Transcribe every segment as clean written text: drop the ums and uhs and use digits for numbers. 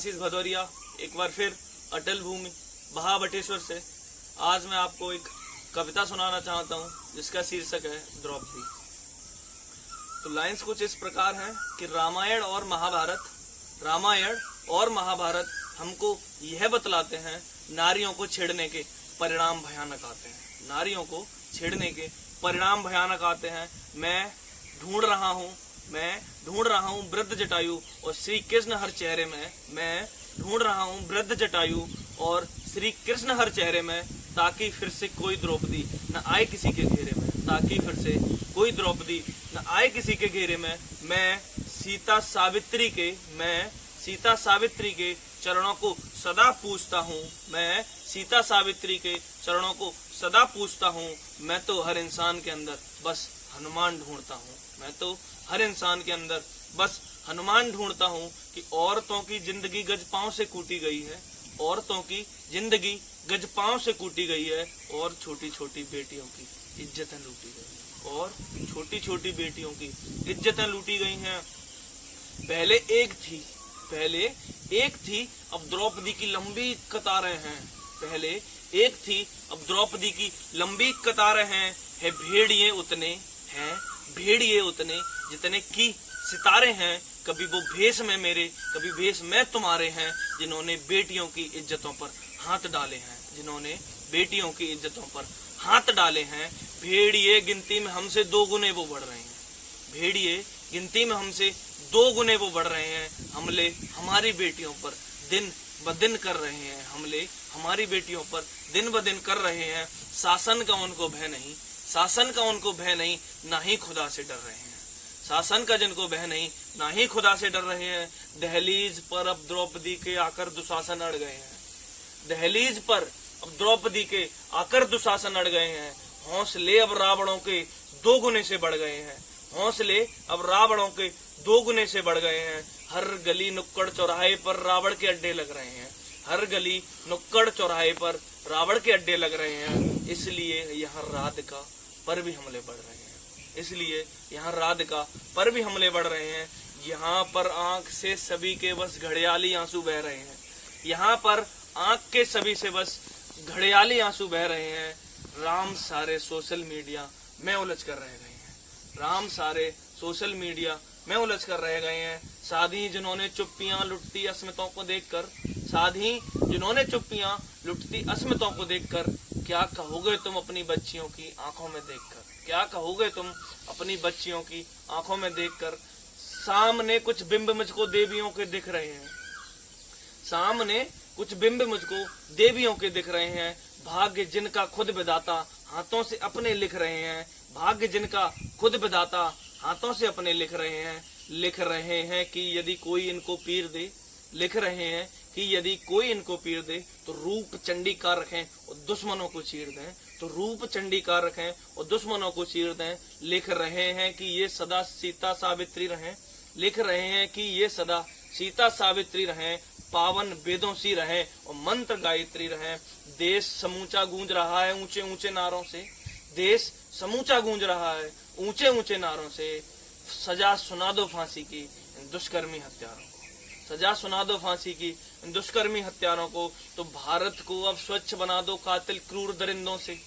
आशीष भदौरिया एक बार फिर अटल भूमि महाबटेश्वर से। आज मैं आपको एक कविता सुनाना चाहता हूँ जिसका शीर्षक है द्रौपदी। तो लाइंस कुछ इस प्रकार हैं कि रामायण और महाभारत हमको यह बतलाते हैं नारियों को छेड़ने के परिणाम भयानक आते हैं। नारियों को छेड़ने के परिणाम भयानक आते हैं। मैं ढूंढ रहा हूँ वृद्ध जटायु और श्री कृष्ण हर चेहरे में। मैं ढूंढ रहा हूँ वृद्ध जटायु और श्री कृष्ण हर चेहरे में, ताकि फिर से कोई द्रौपदी न आए किसी के घेरे में। ताकि फिर से कोई द्रौपदी न आए किसी के घेरे में। मैं सीता सावित्री के चरणों को सदा पूजता हूँ। मैं सीता सावित्री के चरणों को सदा पूजता हूँ। मैं तो हर इंसान के अंदर बस हनुमान ढूंढता हूँ। मैं तो हर इंसान के अंदर बस हनुमान ढूंढता हूँ कि औरतों की जिंदगी गज पांव से कूटी गई है। औरतों की जिंदगी गज पांव से कूटी गई है और छोटी छोटी बेटियों की इज्जतें लूटी गई। और छोटी छोटी बेटियों की इज्जतें लूटी गई हैं। पहले एक थी अब द्रौपदी की लंबी कतारें हैं। पहले एक थी अब द्रौपदी की लंबी कतारें हैं। है भेड़िए उतने जितने की सितारे हैं। कभी वो भेष में मेरे, कभी भेष में तुम्हारे हैं, जिन्होंने बेटियों की इज्जतों पर हाथ डाले हैं। जिन्होंने बेटियों की इज्जतों पर हाथ डाले हैं। भेड़िए गिनती में हमसे 2 गुने वो बढ़ रहे हैं। भेड़िए गिनती में हमसे 2 गुने वो बढ़ रहे हैं। हमले हमारी बेटियों पर दिन ब दिन कर रहे हैं। हमले हमारी बेटियों पर दिन ब दिन कर रहे हैं। शासन का उनको भय नहीं, ना ही खुदा से डर रहे हैं। शासन का जिनको भय नहीं, ना ही खुदा से डर रहे हैं। दहलीज पर अब द्रौपदी के आकर दुशासन अड़ गए हैं। दहलीज पर अब द्रौपदी के आकर दुशासन अड़ गए हैं। हौसले अब रावणों के 2 गुने से बढ़ गए हैं। हौसले अब रावणों के 2 गुने से बढ़ गए हैं। हर गली नुक्कड़ चौराहे पर रावण के अड्डे लग रहे हैं। हर गली नुक्कड़ चौराहे पर रावण के अड्डे लग रहे हैं। इसलिए यहाँ राधिका पर भी हमले बढ़ रहे हैं। इसलिए यहाँ राधिका पर भी हमले बढ़ रहे हैं। यहाँ पर आंख से सभी के बस घड़ियाली आंसू बह रहे हैं। यहाँ पर आंख के सभी से बस घड़ियाली आंसू बह रहे हैं। राम सारे सोशल मीडिया में उलझ कर रह गए हैं। राम सारे सोशल मीडिया में उलझ कर रह गए हैं। साधी जिन्होंने चुप्पियां लुटती अस्मिताओं को देखकर, साधी जिन्होंने चुप्पियां लुटती अस्मिताओं को देखकर, क्या कहोगे तुम अपनी बच्चियों की आंखों में देखकर? क्या कहोगे तुम अपनी बच्चियों की आंखों में देखकर? सामने कुछ बिंब मुझको देवियों के दिख रहे हैं। सामने कुछ बिंब मुझको देवियों के दिख रहे हैं। भाग्य जिनका खुद विधाता हाथों से अपने लिख रहे हैं। भाग्य जिनका खुद विधाता हाथों से अपने लिख रहे हैं कि यदि कोई इनको पीर दे। लिख रहे हैं कि यदि कोई इनको पीर दे तो रूप चंडी का रखें और दुश्मनों को चीर दें। तो रूप चंडी का रखें और दुश्मनों को चीर दें। लिख रहे हैं कि ये सदा सीता सावित्री रहें। लिख रहे हैं कि ये सदा सीता सावित्री रहें। पावन वेदों सी रहें और मंत्र गायत्री रहें। देश समूचा गूंज रहा है ऊंचे ऊंचे नारों से। देश समूचा गूंज रहा है ऊंचे ऊंचे नारों से। सजा सुना दो फांसी की इन दुष्कर्मी हत्यारों को। सजा सुना दो फांसी की इन दुष्कर्मी हत्यारों को। तो भारत को अब स्वच्छ बना दो कातिल क्रूर दरिंदों से।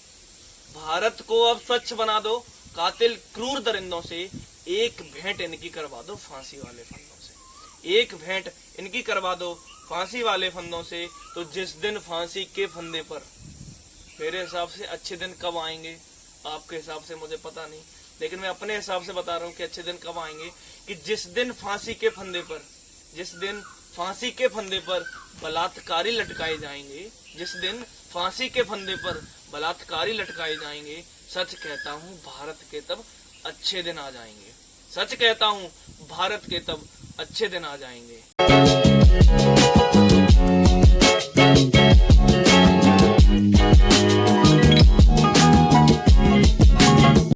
भारत को अब स्वच्छ बना दो कातिल क्रूर दरिंदों से। एक भेंट इनकी करवा दो फांसी वाले फंदों से। एक भेंट इनकी करवा दो फांसी वाले फंदों से। तो जिस दिन फांसी के फंदे पर, मेरे हिसाब से अच्छे दिन कब आएंगे, आपके हिसाब से मुझे पता नहीं, लेकिन मैं अपने हिसाब से बता रहा हूँ कि अच्छे दिन कब आएंगे, कि जिस दिन फांसी के फंदे पर बलात्कारी लटकाए जाएंगे। जिस दिन फांसी के फंदे पर बलात्कारी लटकाए जाएंगे। सच कहता हूँ भारत के तब अच्छे दिन आ जाएंगे। सच कहता हूँ भारत के तब अच्छे दिन आ जाएंगे।